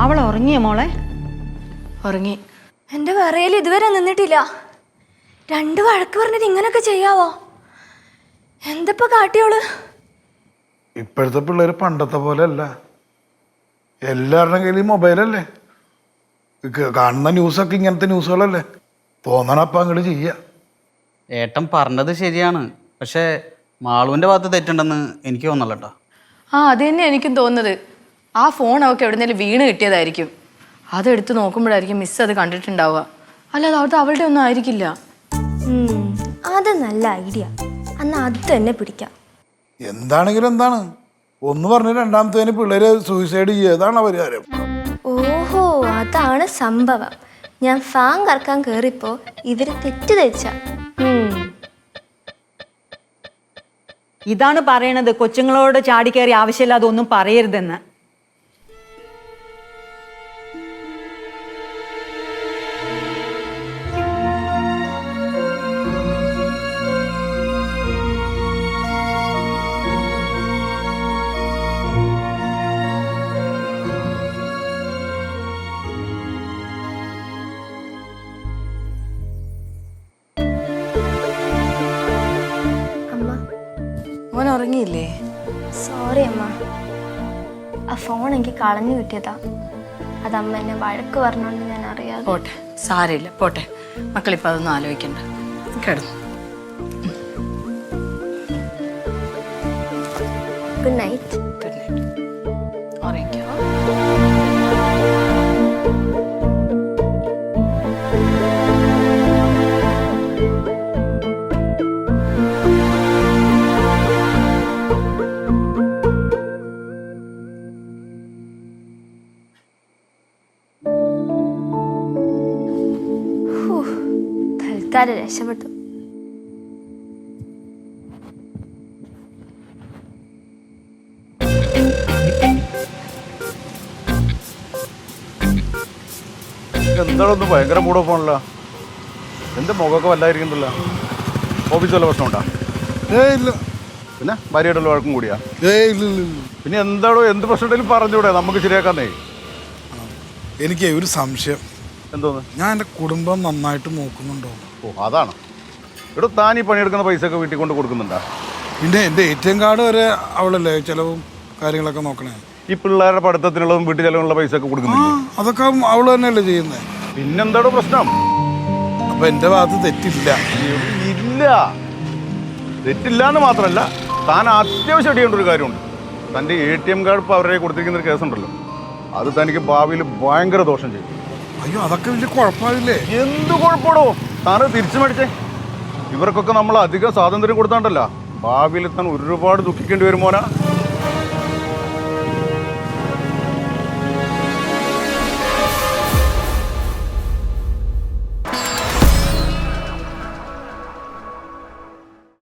അവൾ ഉറങ്ങിയ മോളെ? ഉറങ്ങി. എൻ്റെ വിറയിൽ ഇതുവരെ നിന്നിട്ടില്ല. 2 വഴക്ക് പറഞ്ഞിട്ട് ഇങ്ങനൊക്കെ ചെയ്യാവോ? എന്തപ്പോ കാട്ടിയോള്? ഇപ്പോഴത്തെ പിള്ളേര് പണ്ടത്തെ പോലെ അല്ല. എല്ലാവരുടെയും കയ്യിൽ മൊബൈലല്ലേ, കാണുന്ന ന്യൂസൊക്കെ ഇങ്ങനത്തെ ന്യൂസുകളല്ലേ. തോന്നണപ്പം അങ്ങോട്ട് ചെയ്യുക. ഏട്ടൻ പറഞ്ഞത് ശരിയാണ്, പക്ഷേ മാളുവിൻ്റെ ഭാഗത്ത് തെറ്റുണ്ടെന്ന് എനിക്ക് തോന്നല്ല കേട്ടോ. അത് തന്നെ എനിക്കും തോന്നുന്നത്. ആ ഫോൺ അവൾക്ക് എവിടെന്നേലും വീണ് കിട്ടിയതായിരിക്കും. അതെടുത്ത് നോക്കുമ്പോഴായിരിക്കും മിസ് അത് കണ്ടിട്ടുണ്ടാവുക. അല്ലാതെ അവിടുത്തെ അവളുടെ ഒന്നും ആയിരിക്കില്ല. അത് നല്ല ഐഡിയ. അന്ന് അത് തന്നെ പിടിക്കാം. എന്താണെങ്കിലും എന്താണ്, ഒന്ന് പറഞ്ഞ് രണ്ടാമത്തേന് പിള്ളേര് സൂയിസൈഡ് ചെയ്യുക, അതാണ് പരിഹാരം. ഓഹോ, അതാണ് സംഭവം. ഞാൻ ഫാൻ കറക്കാൻ കയറിപ്പോ ഇവര് തെറ്റിദ്ധരിച്ച. ഇതാണ് പറയണത്, കൊച്ചുങ്ങളോട് ചാടിക്കയറി ആവശ്യമില്ലാതെ ഒന്നും പറയരുതെന്ന്. മോൻ ഉറങ്ങിയില്ലേ? സോറി അമ്മ, ആ ഫോൺ എനിക്ക് കളഞ്ഞു കിട്ടിയതാ. അതമ്മ എന്നെ വഴക്ക് പറഞ്ഞോണ്ട് ഞാൻ അറിയാതെ. പോട്ടെ, സാരമില്ല, പോട്ടെ. മക്കളിപ്പോൾ അതൊന്നും ആലോചിക്കണ്ട. കിടന്നു. Good night. Good night. ഉറങ്ങിക്കോ. തൽക്കാലം രക്ഷപ്പെട്ടു. എന്താണൊന്ന് ഭയങ്കര മൂഡ് ഓഫ് ആണല്ലോ. എൻ്റെ മുഖമൊക്കെ വല്ലായിരിക്കുന്നുണ്ടല്ലോ. ഓഫീസ് വല്ല പ്രശ്നമുണ്ടോ? ഇല്ല. പിന്നെ ഭാര്യയായിട്ടുള്ള വഴക്കും കൂടിയാ? ഇല്ല. പിന്നെ എന്താണോ, എന്ത് പ്രശ്നമുണ്ടെങ്കിലും പറഞ്ഞൂടെ, നമുക്ക് ശരിയാക്കാന്നേ. എനിക്ക് ഒരു സംശയം. എന്തോന്ന്? ഞാൻ എൻ്റെ കുടുംബം നന്നായിട്ട് നോക്കുന്നുണ്ടോ? ഓ, അതാണ്. ഇവിടെ താൻ ഈ പണിയെടുക്കുന്ന പൈസ ഒക്കെ വീട്ടിൽ കൊണ്ട് കൊടുക്കുന്നുണ്ടാ? പിന്നെ എൻ്റെ ATM കാർഡ് വരെ അവളല്ലേ ചിലവും കാര്യങ്ങളൊക്കെ നോക്കണേ. ഈ പിള്ളേരുടെ പഠിത്തത്തിനുള്ളതും വീട്ടിൽ ചെലവുള്ള പൈസ ഒക്കെ കൊടുക്കുന്നില്ല? അതൊക്കെ അവള് തന്നെയല്ലേ ചെയ്യുന്നത്. പിന്നെന്താണോ പ്രശ്നം? അപ്പൊ എൻ്റെ ഭാഗത്ത് തെറ്റില്ല. ഇല്ല, തെറ്റില്ല എന്ന് മാത്രമല്ല, താൻ അത്യാവശ്യം ചെയ്യേണ്ട ഒരു കാര്യമുണ്ട്. തൻ്റെ ATM കാർഡ് ഇപ്പോൾ അവരെ കൊടുത്തിരിക്കുന്ന ഒരു കേസുണ്ടല്ലോ, അത് തനിക്ക് ഭാവിയിൽ ഭയങ്കര ദോഷം ചെയ്യും. അയ്യോ, അതൊക്കെ വലിയ കുഴപ്പമില്ലേ? എന്ത് കുഴപ്പമാണോ? താൻ തിരിച്ചു മേടിച്ചേ. ഇവർക്കൊക്കെ നമ്മൾ അധികം സ്വാതന്ത്ര്യം കൊടുത്താണ്ടല്ല, ഭാവിയിൽ താൻ ഒരുപാട് ദുഃഖിക്കേണ്ടി വരുമോനാ.